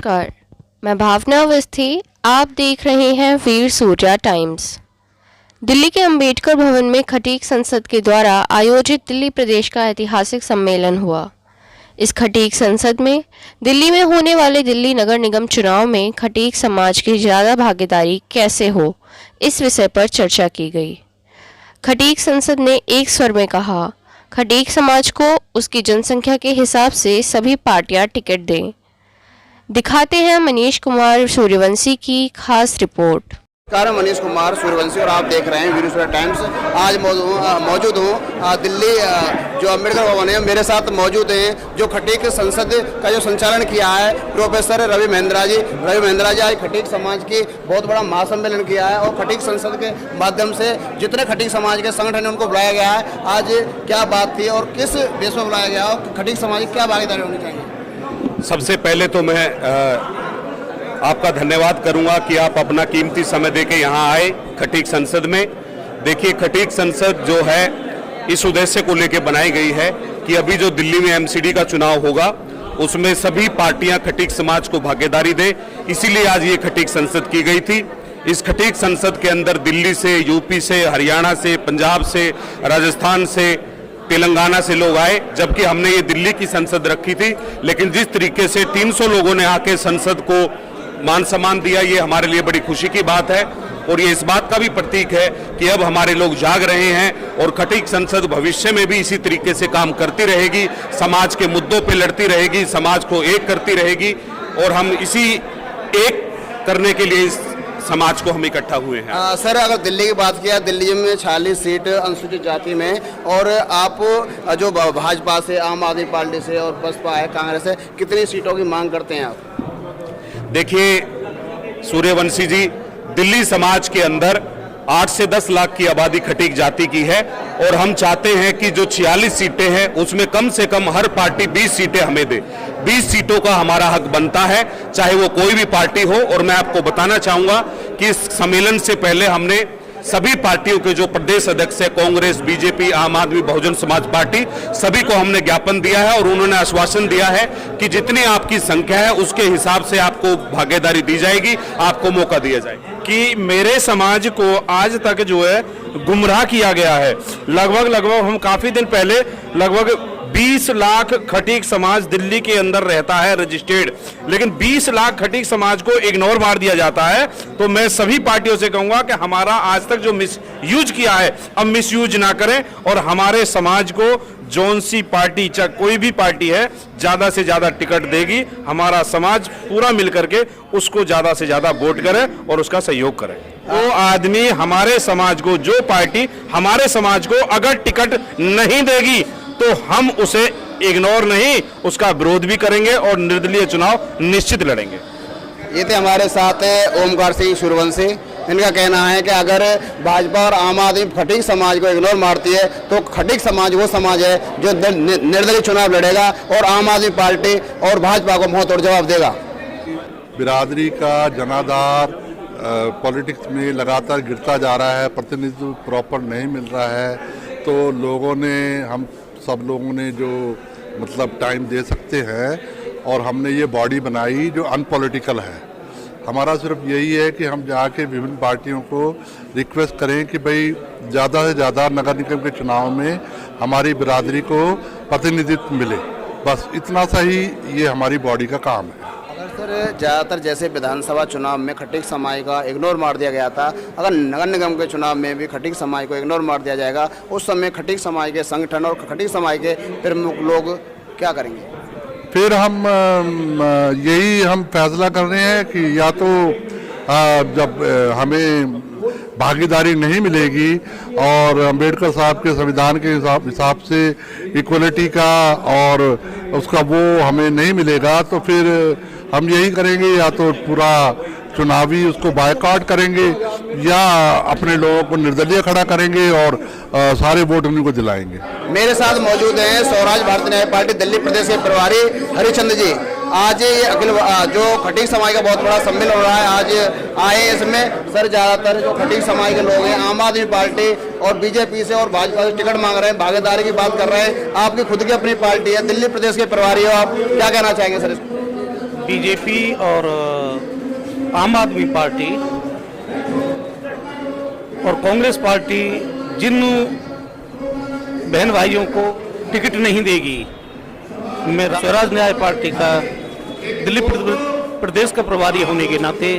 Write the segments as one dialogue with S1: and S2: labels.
S1: नमस्कार, मैं भावना अवस्थी। आप देख रहे हैं वीर सूर्या टाइम्स। दिल्ली के अंबेडकर भवन में खटीक संसद के द्वारा आयोजित दिल्ली प्रदेश का ऐतिहासिक सम्मेलन हुआ। इस खटीक संसद में दिल्ली में होने वाले दिल्ली नगर निगम चुनाव में खटीक समाज की ज़्यादा भागीदारी कैसे हो, इस विषय पर चर्चा की गई। खटीक संसद ने एक स्वर में कहा, खटीक समाज को उसकी जनसंख्या के हिसाब से सभी पार्टियां टिकट दें। दिखाते हैं मनीष कुमार सूर्यवंशी की खास रिपोर्ट।
S2: नमस्कार, मनीष कुमार सूर्यवंशी और आप देख रहे हैं वीर सूर्या टाइम्स। आज मौजूद हूँ दिल्ली जो अम्बेडकर भवन है। मेरे साथ मौजूद हैं जो खटीक संसद का जो संचालन किया है प्रोफेसर रवि महेंद्रा जी। आज खटीक समाज की बहुत बड़ा महासम्मेलन किया है और खटीक संसद के माध्यम से जितने खटीक समाज के संगठन है उनको बुलाया गया है। आज क्या बात थी और किस बेस पर बुलाया गया और खटीक समाज की क्या भागीदारी होनी चाहिए?
S3: सबसे पहले तो मैं आपका धन्यवाद करूंगा कि आप अपना कीमती समय देके यहाँ आए खटीक संसद में। देखिए, खटीक संसद जो है इस उद्देश्य को लेकर बनाई गई है कि अभी जो दिल्ली में एमसीडी का चुनाव होगा उसमें सभी पार्टियां खटीक समाज को भागीदारी दे, इसीलिए आज ये खटीक संसद की गई थी। इस खटीक संसद के अंदर दिल्ली से, यूपी से, हरियाणा से, पंजाब से, राजस्थान से, तेलंगाना से लोग आए, जबकि हमने ये दिल्ली की संसद रखी थी। लेकिन जिस तरीके से 300 लोगों ने आके संसद को मान सम्मान दिया, ये हमारे लिए बड़ी खुशी की बात है और ये इस बात का भी प्रतीक है कि अब हमारे लोग जाग रहे हैं और खटीक संसद भविष्य में भी इसी तरीके से काम करती रहेगी, समाज के मुद्दों पे लड़ती रहेगी, समाज को एक करती रहेगी और हम इसी एक करने के लिए इस समाज को हम इकट्ठा हुए हैं।
S2: सर, अगर दिल्ली की बात किया, दिल्ली में 46 सीट अनुसूचित जाति में और आप जो भाजपा से, आम आदमी पार्टी से और बसपा है, कांग्रेस से, कितनी सीटों की मांग करते हैं आप?
S3: देखिए सूर्यवंशी जी, दिल्ली समाज के अंदर 8 से 10 लाख की आबादी खटीक जाति की है और हम चाहते हैं कि जो 46 सीटें हैं उसमें कम से कम हर पार्टी 20 सीटें हमें दे। 20 सीटों का हमारा हक बनता है, चाहे वो कोई भी पार्टी हो। और मैं आपको बताना चाहूंगा कि इस सम्मेलन से पहले हमने सभी पार्टियों के जो प्रदेश अध्यक्ष है, कांग्रेस, बीजेपी, आम आदमी, बहुजन समाज पार्टी, सभी को हमने ज्ञापन दिया है और उन्होंने आश्वासन दिया है कि जितनी आपकी संख्या है उसके हिसाब से आपको भागीदारी दी जाएगी, आपको मौका दिया जाएगा।
S4: कि मेरे समाज को आज तक जो है गुमराह किया गया है। लगभग हम काफी दिन पहले लगभग 20 लाख खटीक समाज दिल्ली के अंदर रहता है रजिस्टर्ड, लेकिन 20 लाख खटीक समाज को इग्नोर मार दिया जाता है। तो मैं सभी पार्टियों से कहूंगा कि हमारा आज तक जो मिसयूज किया है अब मिसयूज ना करें और हमारे समाज को जौन सी पार्टी, चाहे कोई भी पार्टी है, ज्यादा से ज्यादा टिकट देगी, हमारा समाज पूरा मिलकर के उसको ज्यादा से ज्यादा वोट करे और उसका सहयोग करे। वो आदमी हमारे समाज को, जो पार्टी हमारे समाज को अगर टिकट नहीं देगी तो हम उसे इग्नोर नहीं, उसका विरोध भी करेंगे और निर्दलीय चुनाव निश्चित लड़ेंगे।
S2: ये थे हमारे साथ ओमकार सिंह सूर्यवंशी। इनका कहना है कि अगर भाजपा और आम आदमी खटीक समाज को इग्नोर मारती है तो खटीक समाज वो समाज है जो निर्दलीय चुनाव लड़ेगा और आम आदमी पार्टी और भाजपा को मुंह तोड़ जवाब देगा।
S5: बिरादरी का जनाधार पॉलिटिक्स में लगातार गिरता जा रहा है, प्रतिनिधित्व प्रॉपर नहीं मिल रहा है। तो लोगों ने, हम सब लोगों ने जो मतलब टाइम दे सकते हैं और हमने ये बॉडी बनाई जो अनपॉलिटिकल है। हमारा सिर्फ यही है कि हम जाके विभिन्न पार्टियों को रिक्वेस्ट करें कि भाई ज़्यादा से ज़्यादा नगर निगम के चुनाव में हमारी बिरादरी को प्रतिनिधित्व मिले, बस इतना सा ही ये हमारी बॉडी का काम है।
S2: सर, ज़्यादातर जैसे विधानसभा चुनाव में खटीक समाज का इग्नोर मार दिया गया था, अगर नगर निगम के चुनाव में भी खटीक समाज को इग्नोर मार दिया जाएगा, उस समय खटीक समाज के संगठन और खटीक समाज के प्रमुख लोग क्या करेंगे?
S5: फिर हम यही हम फैसला कर रहे हैं कि या तो जब हमें भागीदारी नहीं मिलेगी और अंबेडकर साहब के संविधान के हिसाब से इक्वलिटी का और उसका वो हमें नहीं मिलेगा, तो फिर हम यही करेंगे, या तो पूरा चुनावी उसको बायकॉट करेंगे या अपने लोगों को निर्दलीय खड़ा करेंगे और सारे वोट उन्हीं को दिलाएंगे।
S2: मेरे साथ मौजूद हैं स्वराज भारतीय न्याय पार्टी दिल्ली प्रदेश के प्रभारी हरिचंद्र जी। आज ये अखिल जो खटीक समाज का बहुत बड़ा सम्मेलन हो रहा है, आज आए इसमें सर ज़्यादातर जो खटीक समाज के लोग हैं आम आदमी पार्टी और बीजेपी से और भाजपा से टिकट मांग रहे हैं, भागीदारी की बात कर रहे हैं। आपकी खुद की अपनी पार्टी है, दिल्ली प्रदेश के प्रभारी हो, आप क्या कहना चाहेंगे सर इसको?
S6: बीजेपी और आम आदमी पार्टी और कांग्रेस पार्टी जिन बहन भाइयों को टिकट नहीं देगी, मैं स्वराज न्याय पार्टी का दिल्ली प्रदेश का प्रभारी होने के नाते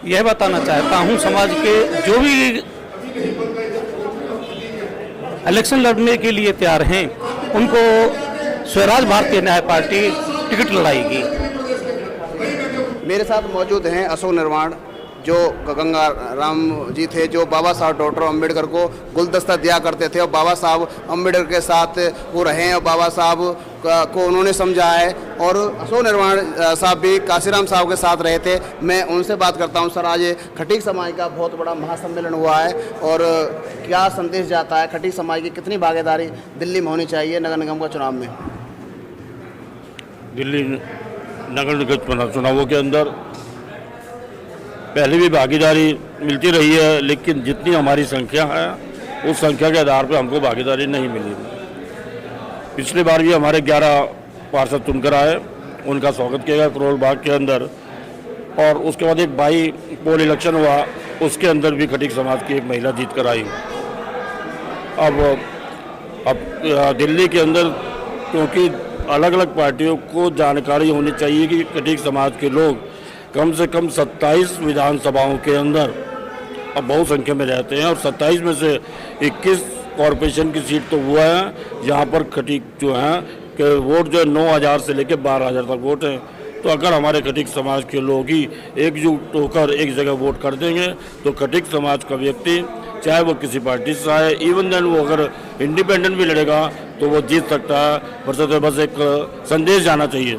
S6: यह बताना चाहता हूं, समाज के जो भी इलेक्शन लड़ने के लिए तैयार हैं उनको स्वराज भारतीय न्याय पार्टी टिकट लड़ाएगी।
S2: मेरे साथ मौजूद हैं अशोक निर्माण, जो गंगा राम जी थे, जो बाबा साहब डॉक्टर अम्बेडकर को गुलदस्ता दिया करते थे और बाबा साहब अम्बेडकर के साथ वो रहे और बाबा साहब को उन्होंने समझा है। और अशोक निर्माण साहब भी काशीराम साहब के साथ रहे थे। मैं उनसे बात करता हूं। सर, आज खटीक समाज का बहुत बड़ा महासम्मेलन हुआ है और क्या संदेश जाता है? खटीक समाज की कितनी भागीदारी दिल्ली में होनी चाहिए नगर निगम का चुनाव में?
S7: दिल्ली नगर निगम चुनावों के अंदर पहले भी भागीदारी मिलती रही है, लेकिन जितनी हमारी संख्या है उस संख्या के आधार पर हमको भागीदारी नहीं मिली। पिछली बार भी हमारे 11 पार्षद चुनकर आए, उनका स्वागत किया गया करोल बाग के अंदर, और उसके बाद एक बाई पोल इलेक्शन हुआ, उसके अंदर भी खटीक समाज की एक महिला जीत कर आई। अब दिल्ली के अंदर क्योंकि अलग अलग पार्टियों को जानकारी होनी चाहिए कि खटीक समाज के लोग कम से कम 27 विधानसभाओं के अंदर अब बहुत संख्या में रहते हैं और 27 में से 21 कॉरपोरेशन की सीट तो हुआ है जहां पर खटीक जो हैं कि वोट जो है 9,000 से लेकर 12,000 तक वोट है। तो अगर हमारे खटीक समाज के लोग ही एकजुट होकर एक जगह वोट कर देंगे तो खटीक समाज का व्यक्ति चाहे वो किसी पार्टी से आए, इवन देन वो अगर इंडिपेंडेंट भी लड़ेगा तो वो जीत सकता है। बस एक संदेश जाना चाहिए।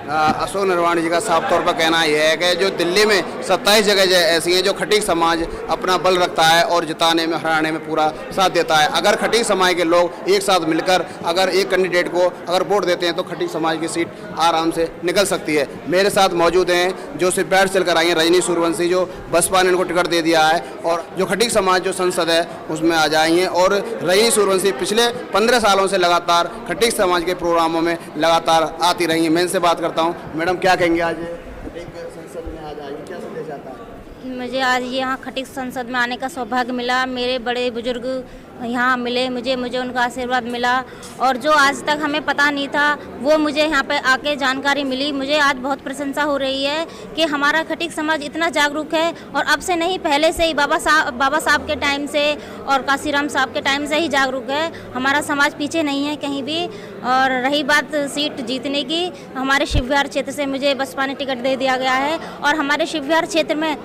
S2: अशोक निर्माण जी का साफ तौर पर कहना यह है कि जो दिल्ली में 27 जगह ऐसी हैं जो खटीक समाज अपना बल रखता है और जिताने में हराने में पूरा साथ देता है। अगर खटीक समाज के लोग एक साथ मिलकर अगर एक कैंडिडेट को अगर वोट देते हैं तो खटीक समाज की सीट आराम से निकल सकती है। मेरे साथ मौजूद हैं जो सिरपैठ चलकर आई हैं रजनी सूर्यवंशी, जो बसपा ने इनको टिकट दे दिया है और जो खटीक समाज जो संसद है उसमें आ जाएंगे। और रजनी सूर्यवंशी पिछले 15 सालों से लगातार खटीक समाज के प्रोग्रामों में लगातार आती रही हैं। मैं इनसे बात करता हूं। मैडम, क्या कहेंगे? आज खटीक संसद में आज आई, क्या संदेश आता है?
S8: मुझे आज यहाँ खटीक संसद में आने का सौभाग्य मिला। मेरे बड़े बुजुर्ग यहाँ मिले, मुझे उनका आशीर्वाद मिला और जो आज तक हमें पता नहीं था वो मुझे यहाँ पे आके जानकारी मिली। मुझे आज बहुत प्रशंसा हो रही है कि हमारा खटीक समाज इतना जागरूक है और अब से नहीं, पहले से ही बाबा साहब के टाइम से और काशीराम साहब के टाइम से ही जागरूक है। हमारा समाज पीछे नहीं है कहीं भी। और रही बात सीट जीतने की, हमारे शिवविहार क्षेत्र से मुझे बसपा ने टिकट दे दिया गया है और हमारे शिवविहार क्षेत्र में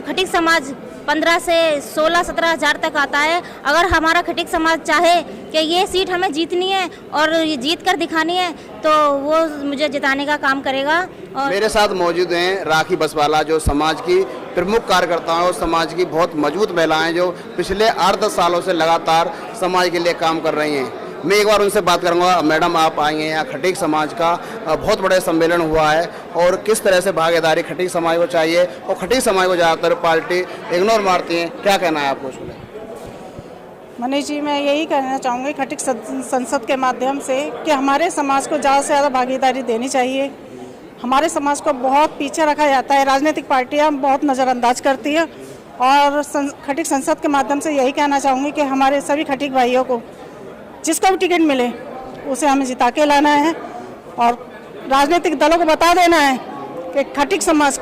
S8: खटीक समाज 15 से 16-17 हज़ार तक आता है। अगर हमारा खटीक समाज चाहे कि ये सीट हमें जीतनी है और ये जीत कर दिखानी है तो वो मुझे जिताने का काम करेगा। और
S2: मेरे साथ मौजूद हैं राखी बसवाला, जो समाज की प्रमुख कार्यकर्ता हैं और समाज की बहुत मजबूत महिलाएं जो पिछले 8-10 सालों से लगातार समाज के लिए काम कर रही हैं। मैं एक बार उनसे बात करूंगा। मैडम, आप आएंगे यहाँ खटीक समाज का बहुत बड़े सम्मेलन हुआ है और किस तरह से भागीदारी खटीक समाज को चाहिए और खटीक समाज को ज़्यादातर पार्टी इग्नोर मारती है, क्या कहना है आपको उसमें?
S9: मनीष जी, मैं यही कहना चाहूँगी खटीक संसद के माध्यम से कि हमारे समाज को ज़्यादा से ज़्यादा भागीदारी देनी चाहिए। हमारे समाज को बहुत पीछे रखा जाता है, राजनीतिक पार्टियाँ बहुत नज़रअंदाज करती है और खटीक संसद के माध्यम से यही कहना चाहूँगी कि हमारे सभी खटीक भाइयों को जिसको भी टिकट मिले उसे हमें जिता के लाना है और राजनीतिक दलों को बता देना है कि खटीक समाज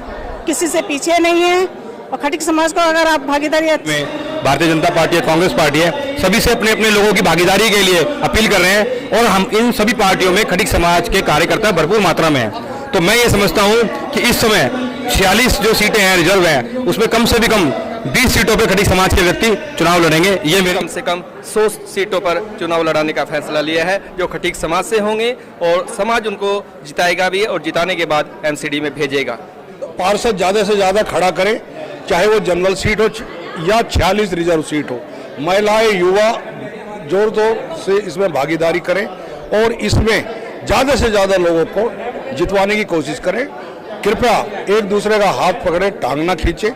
S9: किसी से पीछे नहीं है और खटीक समाज को अगर आप भागीदारी
S10: में भारतीय जनता पार्टी है, कांग्रेस पार्टी है, सभी से अपने अपने लोगों की भागीदारी के लिए अपील कर रहे हैं और हम इन सभी पार्टियों में खटीक समाज के कार्यकर्ता भरपूर मात्रा में हैं। तो मैं ये समझता हूँ कि इस समय 46 जो सीटें हैं रिजर्व हैं उसमें कम से भी कम 20 सीटों पर खटीक समाज के व्यक्ति चुनाव लड़ेंगे। ये मेरे
S11: कम से कम 100 सीटों पर चुनाव लड़ाने का फैसला लिया है जो खटीक समाज से होंगे और समाज उनको जिताएगा भी और जिताने के बाद एमसीडी में भेजेगा।
S12: पार्षद ज़्यादा से ज़्यादा खड़ा करें, चाहे वो जनरल सीट हो या 46 रिजर्व सीट हो। महिलाएं, युवा जोर तोर से इसमें भागीदारी करें और इसमें ज़्यादा से ज़्यादा लोगों को जितवाने की कोशिश करें। कृपया एक दूसरे का हाथ पकड़े, टांग ना खींचे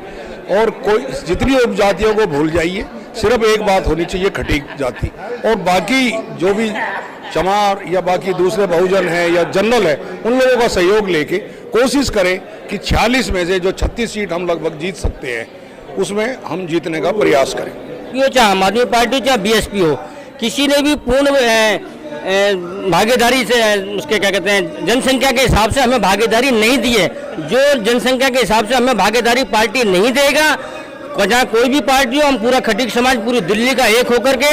S12: और कोई जितनी उपजातियों को भूल जाइए। सिर्फ एक बात होनी चाहिए, खटीक जाति, और बाकी जो भी चमार या बाकी दूसरे बहुजन हैं या जनरल है, उन लोगों का सहयोग लेके कोशिश करें कि 46 में से जो 36 सीट हम लगभग जीत सकते हैं उसमें हम जीतने का प्रयास करें।
S10: हो चाहे आम आदमी पार्टी चाहे बीएसपी हो, किसी ने भी पूर्ण भागीदारी से उसके क्या कहते हैं जनसंख्या के हिसाब से हमें भागीदारी नहीं दी है। जो जनसंख्या के हिसाब से हमें भागीदारी पार्टी नहीं देगा, जहाँ कोई भी पार्टी हो, हम पूरा खटीक समाज पूरी दिल्ली का एक होकर के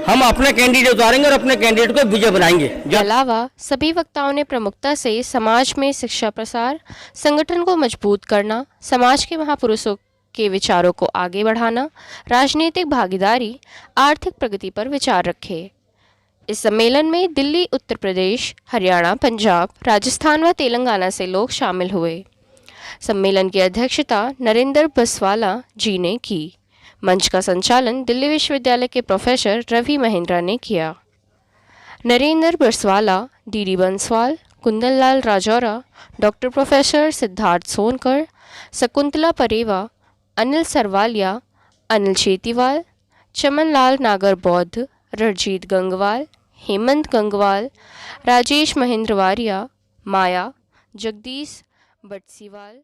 S10: हम अपने कैंडिडेट उतारेंगे और अपने कैंडिडेट को विजय बनाएंगे।
S1: के अलावा सभी वक्ताओं ने प्रमुखता से समाज में शिक्षा प्रसार, संगठन को मजबूत करना, समाज के महापुरुषों के विचारों को आगे बढ़ाना, राजनीतिक भागीदारी, आर्थिक प्रगति पर विचार रखे। इस सम्मेलन में दिल्ली, उत्तर प्रदेश, हरियाणा, पंजाब, राजस्थान व तेलंगाना से लोग शामिल हुए। सम्मेलन की अध्यक्षता नरेंद्र बसवाला जी ने की। मंच का संचालन दिल्ली विश्वविद्यालय के प्रोफेसर रवि महेंद्रा ने किया। Narendra Baswala, DD Banswal, Kundan Lal Rajora, doctor professor Siddharth Sonkar, Shakuntala परेवा, अनिल सरवालिया, अनिल चेतीवाल, चमन लाल नागर बौद्ध, रणजीत गंगवाल, हेमंत गंगवाल, राजेश महेंद्र वारिया, माया, जगदीश बटसीवाल।